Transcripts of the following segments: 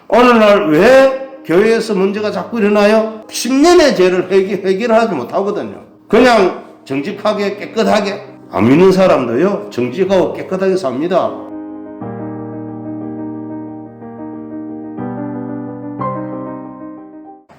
오늘날 왜 교회에서 문제가 자꾸 일어나요? 10년의 죄를 해결하지 못하거든요. 그냥 정직하게 깨끗하게, 안 믿는 사람도요 정직하고 깨끗하게 삽니다.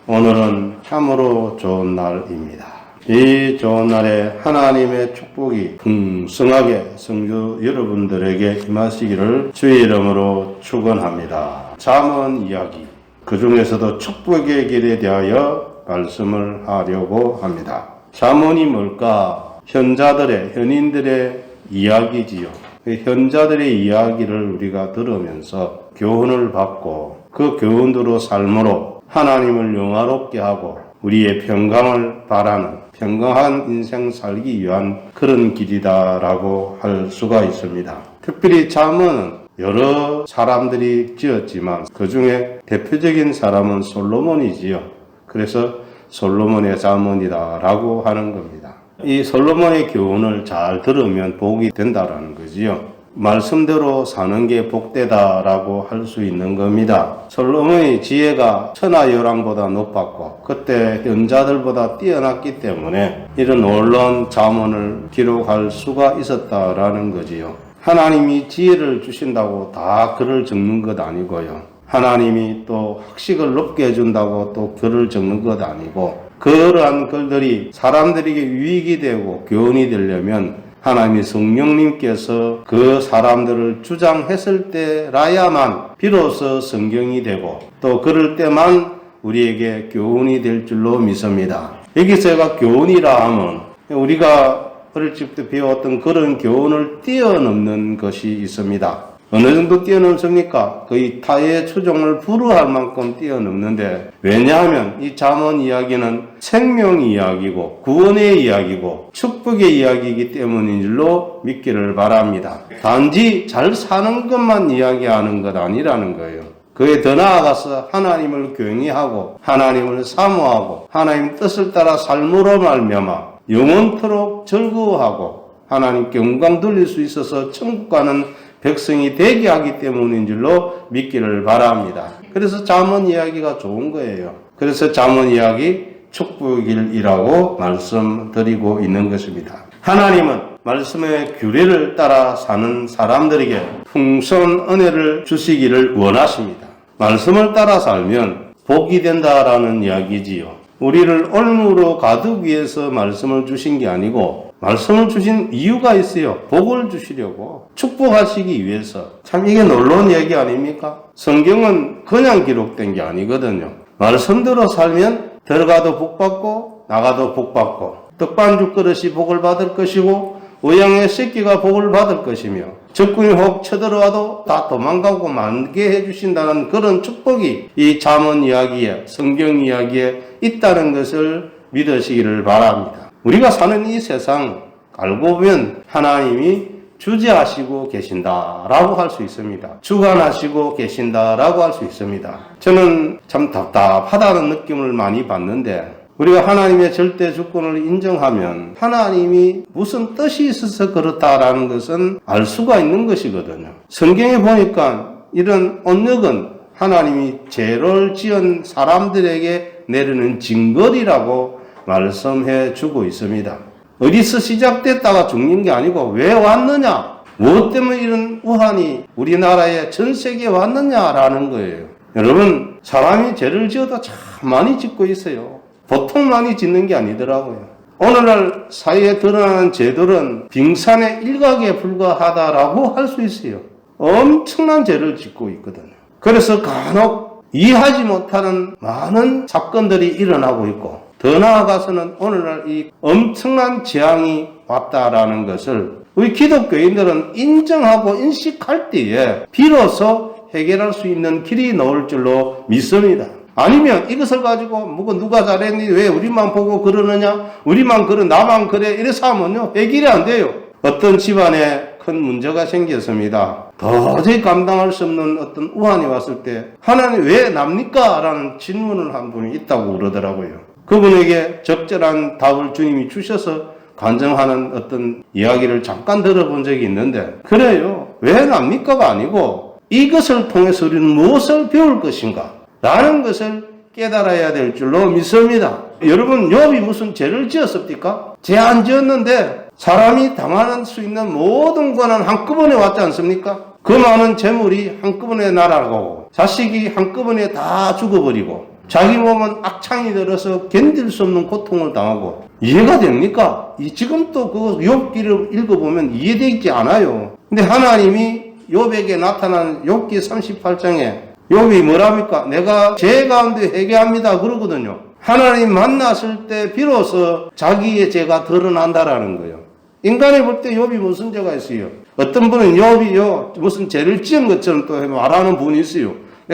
오늘은 참으로 좋은 날입니다. 이 좋은 날에 하나님의 축복이 풍성하게 성도 여러분들에게 임하시기를 주의 이름으로 축원합니다. 잠언 이야기, 그 중에서도 축복의 길에 대하여 말씀을 하려고 합니다. 잠언이 뭘까? 현인들의 이야기지요. 현자들의 이야기를 우리가 들으면서 교훈을 받고 그 교훈대로 삶으로 하나님을 영화롭게 하고 우리의 평강을 바라는 평강한 인생 살기 위한 그런 길이다라고 할 수가 있습니다. 특별히 잠언은 여러 사람들이 지었지만 그 중에 대표적인 사람은 솔로몬이지요. 그래서 솔로몬의 잠언이다라고 하는 겁니다. 이 솔로몬의 교훈을 잘 들으면 복이 된다라는 거지요. 말씀대로 사는 게 복되다라고 할 수 있는 겁니다. 솔로몬의 지혜가 천하여랑보다 높았고 그때 현자들보다 뛰어났기 때문에 이런 놀라운 잠언을 기록할 수가 있었다라는 거지요. 하나님이 지혜를 주신다고 다 글을 적는 것 아니고요. 하나님이 또 학식을 높게 해준다고 또 글을 적는 것 아니고 그러한 글들이 사람들에게 유익이 되고 교훈이 되려면 하나님이 성령님께서 그 사람들을 주장했을 때라야만 비로소 성경이 되고 또 그럴 때만 우리에게 교훈이 될 줄로 믿습니다. 여기서 제가 교훈이라 하면 우리가 어릴 적부터 배웠던 그런 교훈을 뛰어넘는 것이 있습니다. 어느 정도 뛰어넘습니까? 거의 타의 추종을 불허할 만큼 뛰어넘는데, 왜냐하면 이 잠언 이야기는 생명 이야기고 구원의 이야기고 축복의 이야기이기 때문인 줄로 믿기를 바랍니다. 단지 잘 사는 것만 이야기하는 것 아니라는 거예요. 그에 더 나아가서 하나님을 경외하고 하나님을 사모하고 하나님 뜻을 따라 삶으로 말미암아 영원토록 즐거워하고 하나님께 영광 돌릴 수 있어서 천국 가는 백성이 되게 하기 때문인 줄로 믿기를 바랍니다. 그래서 잠언 이야기가 좋은 거예요. 그래서 잠언 이야기 축복일이라고 말씀드리고 있는 것입니다. 하나님은 말씀의 규례를 따라 사는 사람들에게 풍성한 은혜를 주시기를 원하십니다. 말씀을 따라 살면 복이 된다라는 이야기지요. 우리를 올무로 가두기 위해서 말씀을 주신 게 아니고 말씀을 주신 이유가 있어요. 복을 주시려고, 축복하시기 위해서. 참 이게 놀라운 얘기 아닙니까? 성경은 그냥 기록된 게 아니거든요. 말씀대로 살면 들어가도 복받고 나가도 복받고 떡반죽 그릇이 복을 받을 것이고 의양의 새끼가 복을 받을 것이며 적군이 혹 쳐들어와도 다 도망가고 말게 해주신다는 그런 축복이 이 잠언 이야기에, 성경 이야기에 있다는 것을 믿으시기를 바랍니다. 우리가 사는 이 세상 알고 보면 하나님이 주재하시고 계신다라고 할 수 있습니다. 주관하시고 계신다라고 할 수 있습니다. 저는 참 답답하다는 느낌을 많이 받는데 우리가 하나님의 절대 주권을 인정하면 하나님이 무슨 뜻이 있어서 그렇다라는 것은 알 수가 있는 것이거든요. 성경에 보니까 이런 언역은 하나님이 죄를 지은 사람들에게 내리는 징벌이라고 말씀해 주고 있습니다. 어디서 시작됐다가 죽는 게 아니고 왜 왔느냐? 무엇 때문에 이런 우한이 우리나라에 전 세계에 왔느냐라는 거예요. 여러분, 사람이 죄를 지어도 참 많이 짓고 있어요. 보통 많이 짓는 게 아니더라고요. 오늘날 사회에 드러나는 죄들은 빙산의 일각에 불과하다라고 할 수 있어요. 엄청난 죄를 짓고 있거든요. 그래서 간혹 이해하지 못하는 많은 사건들이 일어나고 있고 더 나아가서는 오늘날 이 엄청난 재앙이 왔다라는 것을 우리 기독교인들은 인정하고 인식할 때에 비로소 해결할 수 있는 길이 나올 줄로 믿습니다. 아니면 이것을 가지고 누가 잘했니? 왜 우리만 보고 그러느냐? 우리만 그래, 나만 그래? 이래서 하면요, 해결이 안 돼요. 어떤 집안에 큰 문제가 생겼습니다. 도저히 감당할 수 없는 어떤 우환이 왔을 때 하나님 왜 납니까? 라는 질문을 한 분이 있다고 그러더라고요. 그분에게 적절한 답을 주님이 주셔서 간증하는 어떤 이야기를 잠깐 들어본 적이 있는데, 그래요. 왜 납니까가 아니고 이것을 통해서 우리는 무엇을 배울 것인가? 라는 것을 깨달아야 될 줄로 믿습니다. 여러분, 욥이 무슨 죄를 지었습니까? 죄 안 지었는데 사람이 당할 수 있는 모든 권한 한꺼번에 왔지 않습니까? 그 많은 재물이 한꺼번에 날아가고 자식이 한꺼번에 다 죽어버리고 자기 몸은 악창이 들어서 견딜 수 없는 고통을 당하고 이해가 됩니까? 지금 또 그 욥기를 읽어보면 이해되지 않아요. 근데 하나님이 욥에게 나타난 욥기 38장에 욥이 뭐랍니까? 내가 죄 가운데 회개합니다 그러거든요. 하나님 만났을 때 비로소 자기의 죄가 드러난다라는 거예요. 인간이 볼 때 욥이 무슨 죄가 있어요? 어떤 분은 욥이요 무슨 죄를 지은 것처럼 또 말하는 분이 있어요.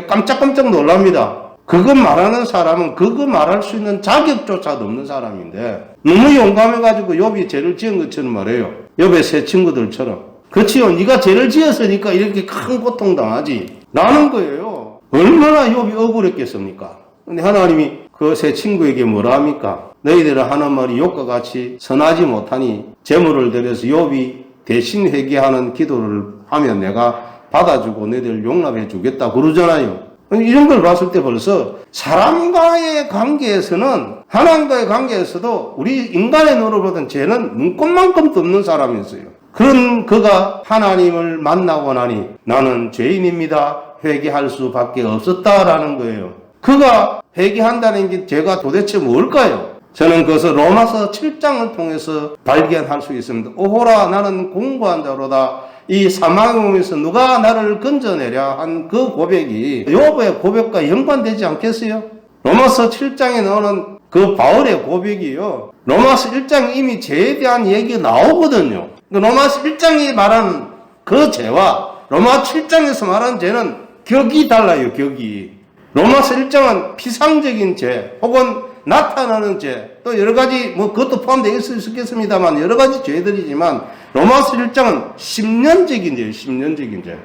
깜짝깜짝 놀랍니다. 그거 말하는 사람은 그거 말할 수 있는 자격조차도 없는 사람인데 너무 용감해가지고 욥이 죄를 지은 것처럼 말해요. 욥의 세 친구들처럼. 그렇지요. 네가 죄를 지었으니까 이렇게 큰 고통 당하지. 라는 거예요. 얼마나 욥이 억울했겠습니까? 근데 하나님이 그 세 친구에게 뭐라 합니까? 너희들은 하는 말이 욥과 같이 선하지 못하니 재물을 들여서 욥이 대신 회개하는 기도를 하면 내가 받아주고 너희들 용납해 주겠다 그러잖아요. 이런 걸 봤을 때 벌써 사람과의 관계에서는 하나님과의 관계에서도 우리 인간의 눈으로 보던 죄는 눈꼽만큼도 없는 사람이었어요. 그런 그가 하나님을 만나고 나니 나는 죄인입니다. 회개할 수밖에 없었다라는 거예요. 그가 회개한다는 게 죄가 도대체 뭘까요? 저는 그것을 로마서 7장을 통해서 발견할 수 있습니다. 오호라 나는 공고한 자로다. 이 사망의 몸에서 누가 나를 건져내랴 한 그 고백이 욥의 고백과 연관되지 않겠어요? 로마서 7장에 나오는 그 바울의 고백이요. 로마서 1장에 이미 죄에 대한 얘기가 나오거든요. 로마서 1장이 말하는 그 죄와 로마 7장에서 말하는 죄는 격이 달라요, 격이. 로마서 1장은 피상적인 죄 혹은 나타나는 죄, 또 여러 가지 그것도 포함되어 있겠습니다만 여러 가지 죄들이지만 로마서 1장은 심년적인 죄예요. 심년적인 죄.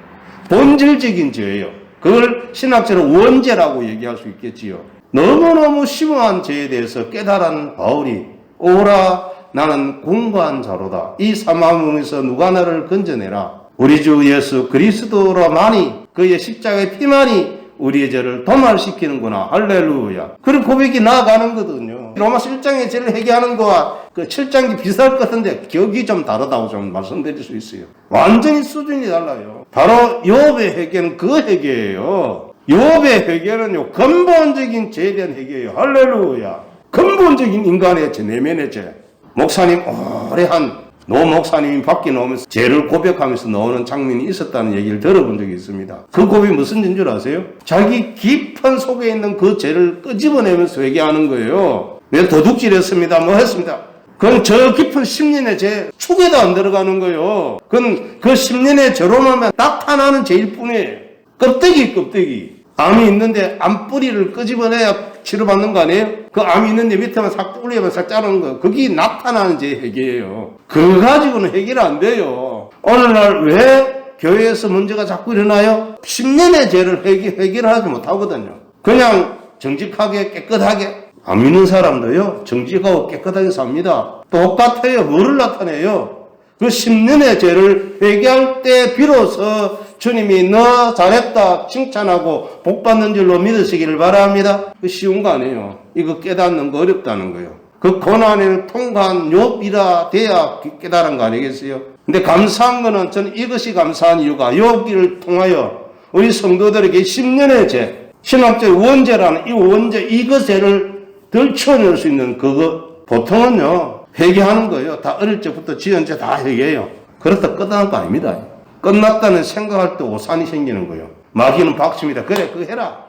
본질적인 죄예요. 그걸 신학적으로 원죄라고 얘기할 수 있겠지요. 너무너무 심오한 죄에 대해서 깨달은 바울이 오라 나는 공고한 자로다. 이 사망에서 누가 나를 건져내라. 우리 주 예수 그리스도로만이 그의 십자가의 피만이 우리의 죄를 도말시키는구나. 할렐루야. 그런 고백이 나아가는 거거든요. 로마서 1장의 죄를 회개하는 거와 그 7장이 비슷할 것 같은데 격이 좀 다르다고 좀 말씀드릴 수 있어요. 완전히 수준이 달라요. 바로 욥의 회개는 그 회개예요. 욥의 회개는요 근본적인 죄에 대한 회개예요. 할렐루야. 근본적인 인간의 죄, 내면의 죄. 목사님 오래한 노 목사님이 밖에 나오면서 죄를 고백하면서 나오는 장면이 있었다는 얘기를 들어본 적이 있습니다. 그 고백이 무슨 죄인 줄 아세요? 자기 깊은 속에 있는 그 죄를 끄집어내면서 회개하는 거예요. 내가 도둑질했습니다. 뭐 했습니다. 그건 저 깊은 10년의 죄 축에도 안 들어가는 거예요. 그건 그 10년의 죄로만 나타나는 죄일 뿐이에요. 껍데기. 암이 있는데 암뿌리를 끄집어내야 치료받는 거 아니에요? 그 암이 있는데 밑에만 싹 뚫리면 싹 자르는 거. 그게 나타나는 제 회개예요. 그거 가지고는 해결 안 돼요. 오늘날 왜 교회에서 문제가 자꾸 일어나요? 10년의 죄를 해결하지 못하거든요. 그냥 정직하게 깨끗하게 안 믿는 사람도요. 정직하고 깨끗하게 삽니다. 똑같아요. 뭐를 나타내요? 그 10년의 죄를 회개할 때 비로소 주님이 너 잘했다 칭찬하고 복받는 줄로 믿으시기를 바랍니다. 그 쉬운 거 아니에요. 이거 깨닫는 거 어렵다는 거예요. 그 고난을 통과한 욥이라 돼야 깨달은 거 아니겠어요? 근데 감사한 거는 저는 이것이 감사한 이유가 욥기를 통하여 우리 성도들에게 10년의 죄, 신학적 원죄라는 이 원죄, 이거 죄를 덜 치워낼 수 있는 그거 보통은요 회개하는 거예요. 다 어릴 적부터 지은 죄 다 회개해요. 그렇다 끝나는 거 아닙니다. 끝났다는 생각할 때 오산이 생기는 거예요. 마귀는 박수입니다. 그래 그거 해라.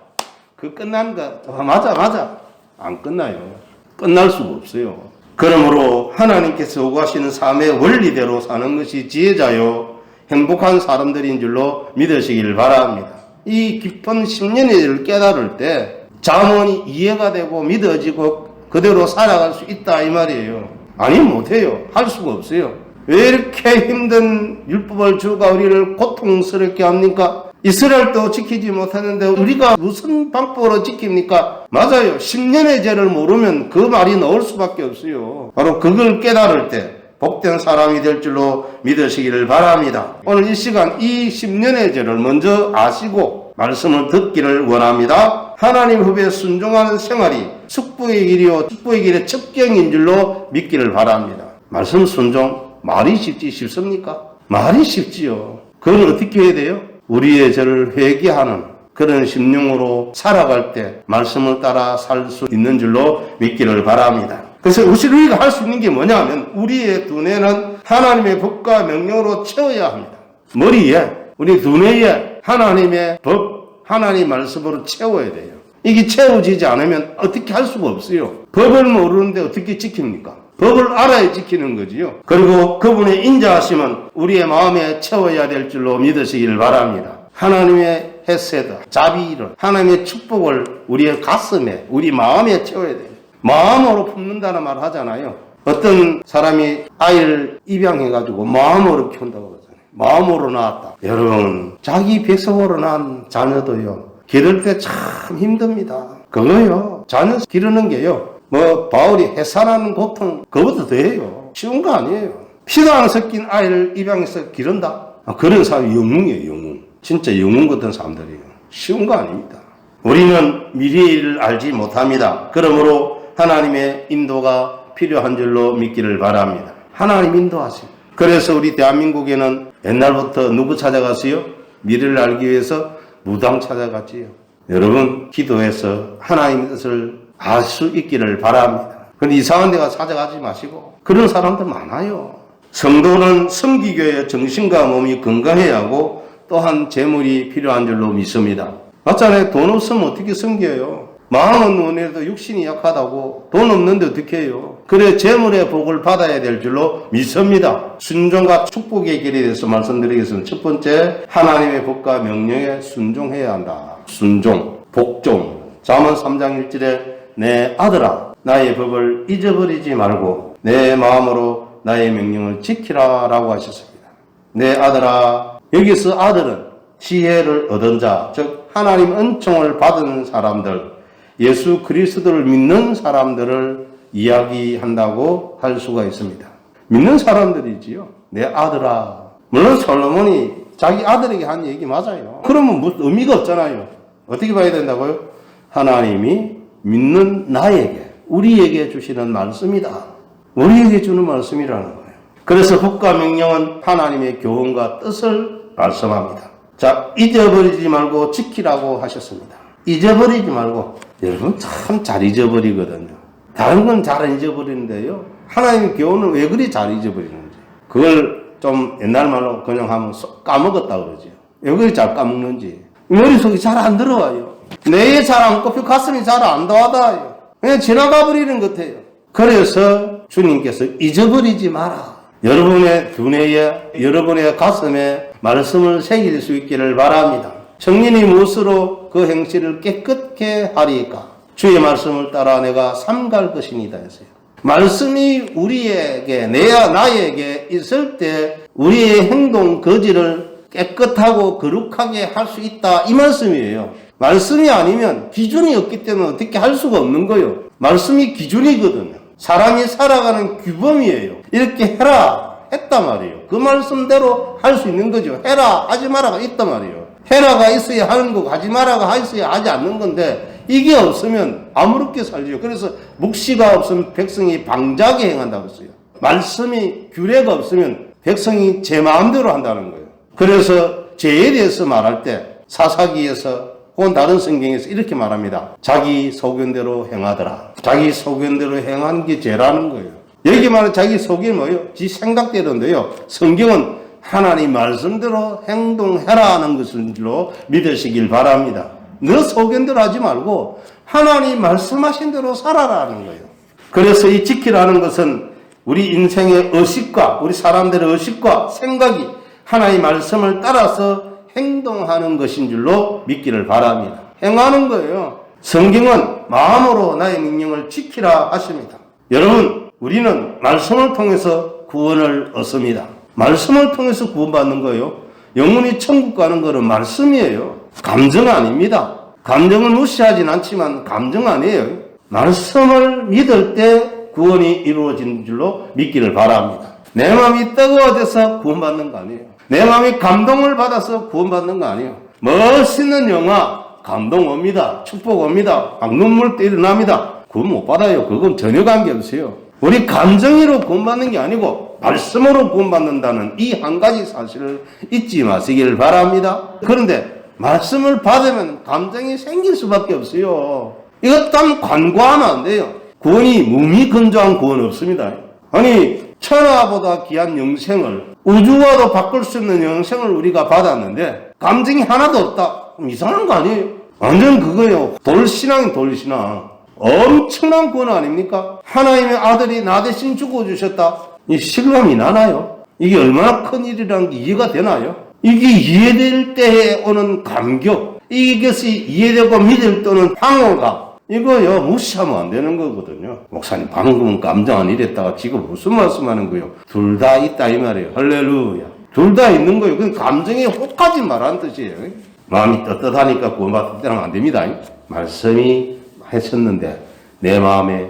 그 끝나는 거 맞아. 안 끝나요. 끝날 수가 없어요. 그러므로 하나님께서 요구하시는 삶의 원리대로 사는 것이 지혜자요 행복한 사람들인 줄로 믿으시기를 바랍니다. 이 깊은 심년을 깨달을 때 잠언이 이해가 되고 믿어지고 그대로 살아갈 수 있다 이 말이에요. 아니면 못해요. 할 수가 없어요. 왜 이렇게 힘든 율법을 주가 우리를 고통스럽게 합니까? 이스라엘도 지키지 못하는데 우리가 무슨 방법으로 지킵니까? 맞아요. 10년의 죄를 모르면 그 말이 나올 수밖에 없어요. 바로 그걸 깨달을 때 복된 사람이 될 줄로 믿으시기를 바랍니다. 오늘 이 시간 이 10년의 죄를 먼저 아시고 말씀을 듣기를 원합니다. 하나님 후에 순종하는 생활이 축복의 길이요 축복의 길의 첩경인 줄로 믿기를 바랍니다. 말씀 순종 말이 쉽습니까? 말이 쉽지요. 그건 어떻게 해야 돼요? 우리의 죄를 회개하는 그런 심령으로 살아갈 때 말씀을 따라 살 수 있는 줄로 믿기를 바랍니다. 그래서 우리가 할 수 있는 게 뭐냐면 우리의 두뇌는 하나님의 법과 명령으로 채워야 합니다. 머리에 우리 두뇌에 하나님의 법, 하나님 말씀으로 채워야 돼요. 이게 채워지지 않으면 어떻게 할 수가 없어요. 법을 모르는데 어떻게 지킵니까? 법을 알아야 지키는 거지요. 그리고 그분의 인자하심은 우리의 마음에 채워야 될 줄로 믿으시기를 바랍니다. 하나님의 헤세드, 자비를, 하나님의 축복을 우리의 가슴에, 우리 마음에 채워야 돼요. 마음으로 품는다는 말 하잖아요. 어떤 사람이 아이를 입양해가지고 마음으로 키운다고 그러잖아요. 마음으로 낳았다. 여러분, 자기 백성으로 낳은 자녀도요, 기를 때 참 힘듭니다. 그거요, 자녀 기르는 게요, 바울이 해산하는 고통, 그것도 더해요. 쉬운 거 아니에요. 피도 안 섞인 아이를 입양해서 기른다? 그런 사람이 영웅이에요, 영웅. 진짜 영웅 같은 사람들이에요. 쉬운 거 아닙니다. 우리는 미래의 일을 알지 못합니다. 그러므로 하나님의 인도가 필요한 줄로 믿기를 바랍니다. 하나님 인도하세요. 그래서 우리 대한민국에는 옛날부터 누구 찾아갔어요? 미래를 알기 위해서 무당 찾아갔지요. 여러분, 기도해서 하나님의 뜻을 알 수 있기를 바랍니다. 그런데 이상한 데 가서 찾아가지 마시고. 그런 사람들 많아요. 성도는 성기교의 정신과 몸이 건강해야 하고 또한 재물이 필요한 줄로 믿습니다. 맞잖아요. 돈 없으면 어떻게 섬겨요? 마음은 원해도 육신이 약하다고 돈 없는데 어떻게 해요? 그래 재물의 복을 받아야 될 줄로 믿습니다. 순종과 축복의 길에 대해서 말씀드리겠습니다. 첫 번째, 하나님의 법과 명령에 순종해야 한다. 순종, 복종. 잠언 3장 1절에 내 아들아 나의 법을 잊어버리지 말고 내 마음으로 나의 명령을 지키라 라고 하셨습니다. 내 아들아, 여기서 아들은 지혜를 얻은 자, 즉 하나님 은총을 받은 사람들, 예수 그리스도를 믿는 사람들을 이야기한다고 할 수가 있습니다. 믿는 사람들이지요. 내 아들아. 물론 솔로몬이 자기 아들에게 한 얘기 맞아요. 그러면 무슨 의미가 없잖아요. 어떻게 봐야 된다고요? 하나님이 믿는 나에게, 우리에게 주시는 말씀이다. 우리에게 주는 말씀이라는 거예요. 그래서 법과 명령은 하나님의 교훈과 뜻을 말씀합니다. 자, 잊어버리지 말고 지키라고 하셨습니다. 잊어버리지 말고. 여러분 참 잘 잊어버리거든요. 다른 건 잘 안 잊어버리는데요, 하나님의 교훈은 왜 그리 잘 잊어버리는지, 그걸 좀 옛날 말로 그냥 하면 까먹었다 그러죠. 왜 그리 잘 까먹는지. 머릿속에 잘 안 들어와요. 뇌에 잘 안 꼽혀 가슴이 잘 안 닿아요. 그냥 지나가 버리는 것 같아요. 그래서 주님께서 잊어버리지 마라. 여러분의 두뇌에, 여러분의 가슴에 말씀을 새길 수 있기를 바랍니다. 청년이 무엇으로 그 행실을 깨끗게 하리까? 주의 말씀을 따라 내가 삼갈 것이니다 했어요. 말씀이 우리에게, 나에게 있을 때 우리의 행동, 거지를 깨끗하고 거룩하게 할 수 있다, 이 말씀이에요. 말씀이 아니면 기준이 없기 때문에 어떻게 할 수가 없는 거예요. 말씀이 기준이거든요. 사람이 살아가는 규범이에요. 이렇게 해라 했단 말이에요. 그 말씀대로 할 수 있는 거죠. 해라 하지 마라가 있단 말이에요. 해라가 있어야 하는 거고 하지 마라가 있어야 하지 않는 건데, 이게 없으면 아무렇게 살죠. 그래서 묵시가 없으면 백성이 방자하게 행한다고 했어요. 말씀이, 규례가 없으면 백성이 제 마음대로 한다는 거예요. 그래서 죄에 대해서 말할 때 사사기에서 혹은 다른 성경에서 이렇게 말합니다. 자기 소견대로 행하더라. 자기 소견대로 행하는 게 죄라는 거예요. 여기 말하는 자기 소견이 뭐예요? 지 생각대로인데요, 성경은 하나님 말씀대로 행동해라 하는 것으로 믿으시길 바랍니다. 너 소견대로 하지 말고 하나님 말씀하신 대로 살아라는 거예요. 그래서 이 지키라는 것은 우리 인생의 의식과 우리 사람들의 의식과 생각이 하나님 말씀을 따라서 행동하는 것인 줄로 믿기를 바랍니다. 행하는 거예요. 성경은 마음으로 나의 명령을 지키라 하십니다. 여러분, 우리는 말씀을 통해서 구원을 얻습니다. 말씀을 통해서 구원받는 거예요. 영혼이 천국 가는 거는 말씀이에요. 감정 아닙니다. 감정을 무시하진 않지만 감정 아니에요. 말씀을 믿을 때 구원이 이루어지는 줄로 믿기를 바랍니다. 내 마음이 뜨거워져서 구원받는 거 아니에요. 내 마음이 감동을 받아서 구원받는 거 아니에요. 멋있는 영화 감동 옵니다. 축복 옵니다. 막 눈물 일어납니다. 구원 못 받아요. 그건 전혀 관계없어요. 우리 감정으로 구원받는 게 아니고 말씀으로 구원받는다는 이 한 가지 사실을 잊지 마시길 바랍니다. 그런데 말씀을 받으면 감정이 생길 수밖에 없어요. 이것 참 관과하면 안 돼요. 구원이 무미건조한 구원 없습니다. 아니 천하보다 귀한 영생을 우주와도 바꿀 수 있는 영생을 우리가 받았는데 감정이 하나도 없다. 그럼 이상한 거 아니에요? 완전 그거예요. 돌신앙이 돌신앙. 엄청난 구원 아닙니까? 하나님의 아들이 나 대신 죽어주셨다. 이 실감이 나나요? 이게 얼마나 큰 일이라는 게 이해가 되나요? 이게 이해될 때에 오는 감격, 이것이 이해되고 믿을 때 오는 방어가 이거요 무시하면 안 되는 거거든요. 목사님 방금은 감정 안 이랬다가 지금 무슨 말씀하는 거예요? 둘 다 있다 이 말이에요. 할렐루야. 둘 다 있는 거예요. 그 감정에 혹하지 말라는 뜻이에요. 마음이 떳떳하니까 구원받을 때는 안 됩니다. 말씀이 하셨는데 내 마음이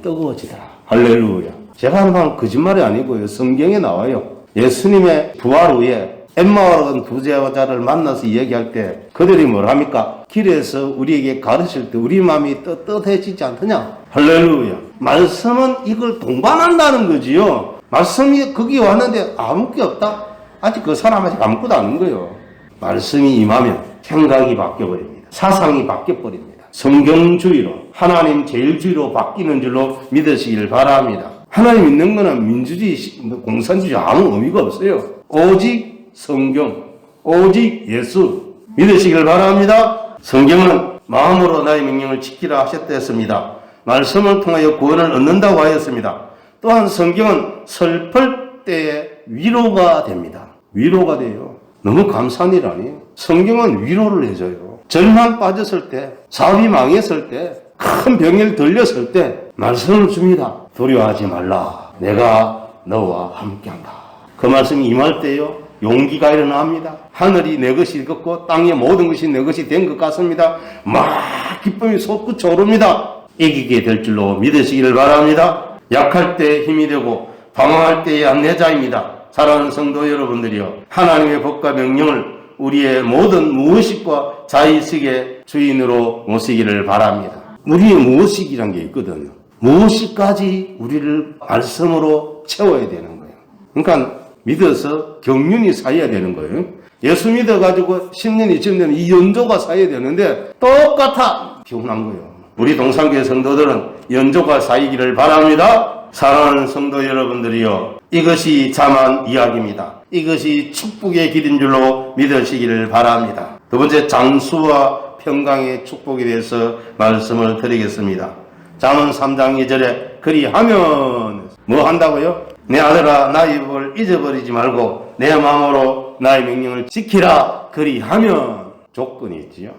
뜨거워지더라. 할렐루야. 제가 하는 말은 거짓말이 아니고요. 성경에 나와요. 예수님의 부활 후에 엠마오라는 두 제자를 만나서 이야기할 때 그들이 뭘 합니까? 길에서 우리에게 가르칠 때 우리 마음이 떳떳해지지 않느냐? 할렐루야. 말씀은 이걸 동반한다는 거지요. 말씀이 거기 왔는데 아무 게 없다? 아직 그 사람 아직 아무것도 아닌 거예요. 말씀이 임하면 생각이 바뀌어버립니다. 사상이 바뀌어버립니다. 성경주의로 하나님 제일주의로 바뀌는 줄로 믿으시길 바랍니다. 하나님 믿는 거는 민주주의, 공산주의 아무 의미가 없어요. 오직 성경, 오직 예수 믿으시길 바랍니다. 성경은 마음으로 나의 명령을 지키라 하셨다 했습니다. 말씀을 통하여 구원을 얻는다고 하였습니다. 또한 성경은 슬플 때에 위로가 됩니다. 위로가 돼요. 너무 감사한 일 아니에요? 성경은 위로를 해줘요. 절망 빠졌을 때, 사업이 망했을 때, 큰 병을 들렸을 때 말씀을 줍니다. 두려워하지 말라. 내가 너와 함께한다. 그 말씀이 임할 때요. 용기가 일어납니다. 하늘이 내 것이 되었고 땅의 모든 것이 내 것이 된 것 같습니다. 막 기쁨이 솟구쳐 오릅니다. 이기게 될 줄로 믿으시기를 바랍니다. 약할 때 힘이 되고 방황할 때의 안내자입니다. 사랑하는 성도 여러분들이요. 하나님의 법과 명령을 우리의 모든 무의식과 자의식의 주인으로 모시기를 바랍니다. 우리의 무의식이란 게 있거든요. 무의식까지 우리를 말씀으로 채워야 되는 거예요. 그러니까 믿어서 경륜이 쌓여야 되는 거예요. 예수 믿어가지고 10년, 20년 이 연조가 쌓여야 되는데 똑같아. 피곤한 거예요. 우리 동산교회 성도들은 연조가 쌓이기를 바랍니다. 사랑하는 성도 여러분들이요. 이것이 참한 이야기입니다. 이것이 축복의 길인 줄로 믿으시기를 바랍니다. 두 번째 장수와 평강의 축복에 대해서 말씀을 드리겠습니다. 잠언 3장 2절에 그리하면 뭐 한다고요? 내 아들아 나의 법을 잊어버리지 말고 내 마음으로 나의 명령을 지키라. 그리하면 조건이 있지요.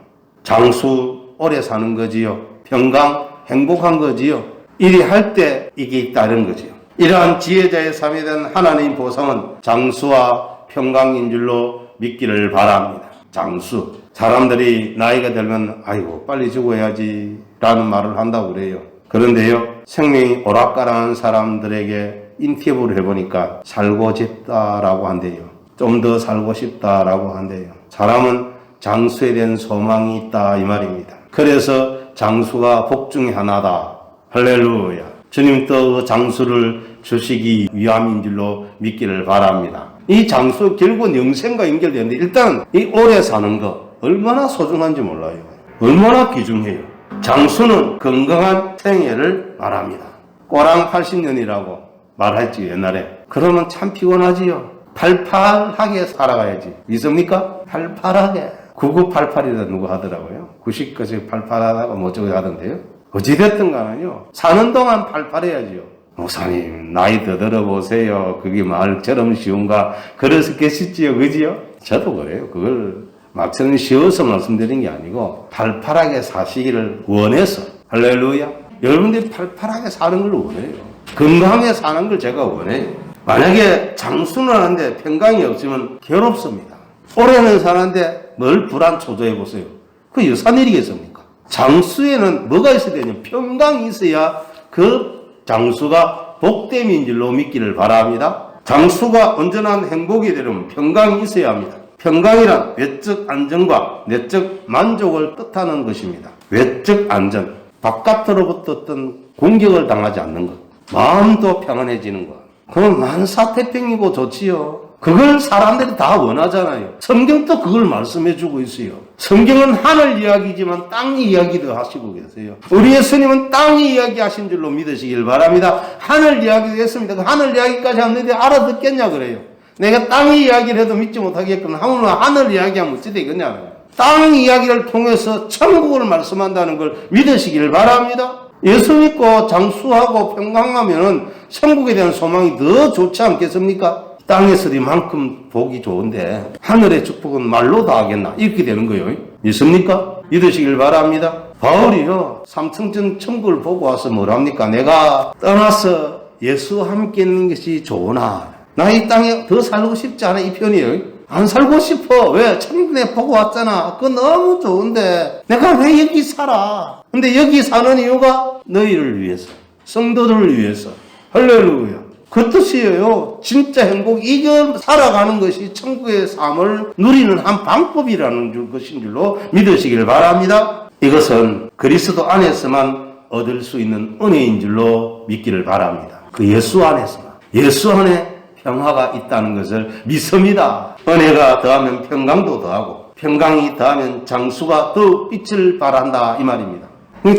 장수 오래 사는 거지요. 평강 행복한 거지요. 이리 할 때 이게 있다는 거지요. 이러한 지혜자의 삶에 대한 하나님 보상은 장수와 평강인 줄로 믿기를 바랍니다. 장수. 사람들이 나이가 들면 아이고 빨리 죽어야지 라는 말을 한다고 그래요. 그런데요 생명이 오락가락한 사람들에게 인터뷰를 해보니까 살고 싶다라고 한대요. 좀 더 살고 싶다라고 한대요. 사람은 장수에 대한 소망이 있다 이 말입니다. 그래서 장수가 복 중에 하나다. 할렐루야. 주님 또 장수를 주시기 위함인 줄로 믿기를 바랍니다. 이 장수 결국은 영생과 연결되는데 일단 이 오래 사는 거 얼마나 소중한지 몰라요. 얼마나 귀중해요. 장수는 건강한 생애를 말합니다. 꼬랑 80년이라고 말했지 옛날에. 그러면 참 피곤하지요. 팔팔하게 살아가야지. 믿습니까? 팔팔하게. 9988이라 누구 하더라고요. 90까지 팔팔하다가 뭐저거 하던데요. 어찌됐든 간에요. 사는 동안 팔팔해야지요. 목사님 나이 더 들어보세요. 그게 말처럼 쉬운가? 그래서 계시지요. 그지요? 저도 그래요. 그걸 막처럼 쉬워서 말씀드린 게 아니고 팔팔하게 사시기를 원해서. 할렐루야. 여러분들이 팔팔하게 사는 걸 원해요. 건강하게 사는 걸 제가 원해요. 만약에 장수는 하는데 평강이 없으면 괴롭습니다. 올해는 사는데 늘 불안 초조해 보세요. 그 여산 일이겠습니까? 장수에는 뭐가 있어야 되냐? 평강이 있어야 그 장수가 복됨인 줄로 믿기를 바랍니다. 장수가 온전한 행복이 되려면 평강이 있어야 합니다. 평강이란 외적 안정과 내적 만족을 뜻하는 것입니다. 외적 안전, 바깥으로부터 어떤 공격을 당하지 않는 것, 마음도 평안해지는 것, 그건 만사태평이고 좋지요. 그걸 사람들이 다 원하잖아요. 성경도 그걸 말씀해주고 있어요. 성경은 하늘 이야기지만 땅 이야기도 하시고 계세요. 우리 예수님은 땅 이야기 하신 줄로 믿으시길 바랍니다. 하늘 이야기도 했습니다. 그 하늘 이야기까지 하면 너희들이 알아듣겠냐 그래요. 내가 땅 이야기를 해도 믿지 못하겠거든. 하늘 이야기하면 어찌 되겠냐고요. 땅 이야기를 통해서 천국을 말씀한다는 걸 믿으시길 바랍니다. 예수 믿고 장수하고 평강하면 천국에 대한 소망이 더 좋지 않겠습니까? 땅에서 이만큼 복이 좋은데 하늘의 축복은 말로 다 하겠나? 이렇게 되는 거예요. 믿습니까? 믿으시길 바랍니다. 바울이요, 삼층전 천국을 보고 와서 뭐랍니까? 내가 떠나서 예수와 함께 있는 것이 좋으나 나 이 땅에 더 살고 싶지 않아, 이 편이에요. 안 살고 싶어. 왜? 천국 내 보고 왔잖아. 그거 너무 좋은데 내가 왜 여기 살아? 근데 여기 사는 이유가 너희를 위해서, 성도들을 위해서. 할렐루야. 그 뜻이에요. 진짜 행복, 이겨 살아가는 것이 천국의 삶을 누리는 한 방법이라는 것인 줄로 믿으시길 바랍니다. 이것은 그리스도 안에서만 얻을 수 있는 은혜인 줄로 믿기를 바랍니다. 그 예수 안에서만. 예수 안에 평화가 있다는 것을 믿습니다. 은혜가 더하면 평강도 더하고 평강이 더하면 장수가 더 빛을 발한다 이 말입니다.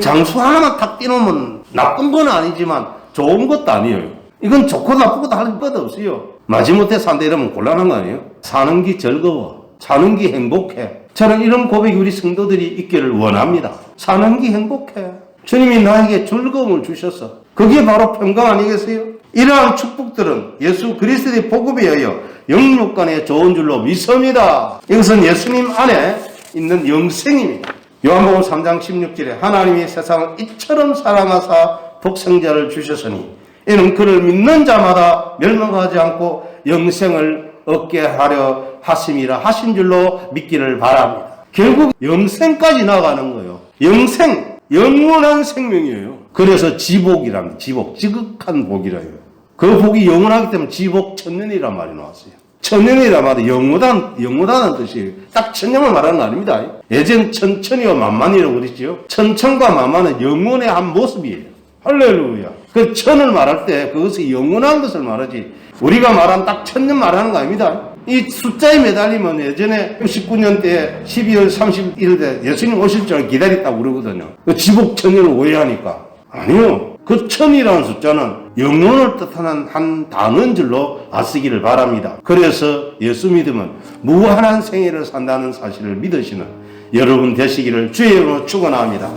장수 하나만 탁 띄놓으면 나쁜 건 아니지만 좋은 것도 아니에요. 이건 좋고 나쁘고도 할 것 없어요. 마지못해 산다 이러면 곤란한 거 아니에요? 사는 게 즐거워. 사는 게 행복해. 저는 이런 고백이 우리 성도들이 있기를 원합니다. 사는 게 행복해. 주님이 나에게 즐거움을 주셨어. 그게 바로 평강 아니겠어요? 이러한 축복들은 예수 그리스도의 복음에 의하여 영육간에 좋은 줄로 믿습니다. 이것은 예수님 안에 있는 영생입니다. 요한복음 3장 16절에 하나님이 세상을 이처럼 사랑하사 독생자를 주셨으니 이는 그를 믿는 자마다 멸망하지 않고 영생을 얻게 하려 하심이라 하신 줄로 믿기를 바랍니다. 결국 영생까지 나가는 거예요. 영생, 영원한 생명이에요. 그래서 지복이랍니다. 지복, 지극한 복이라요. 그 복이 영원하기 때문에 지복 천년이란 말이 나왔어요. 천년이란 말은 영원하다는 뜻이에요. 딱 천년을 말하는 거 아닙니다. 예전 천천히와 만만이라고 그랬죠. 천천과 만만은 영원의 한 모습이에요. 할렐루야. 그 천을 말할 때 그것이 영원한 것을 말하지 우리가 말한 딱 천년 말하는 거 아닙니다. 이 숫자에 매달리면 예전에 69년 때 12월 31일 때 예수님 오실 줄 기다렸다고 그러거든요. 그 지복 천년을 오해하니까. 아니요. 그 천이라는 숫자는 영혼을 뜻하는 한 단어인 줄로 아시기를 바랍니다. 그래서 예수 믿으면 무한한 생애를 산다는 사실을 믿으시는 여러분 되시기를 주의 이름으로 축원합니다.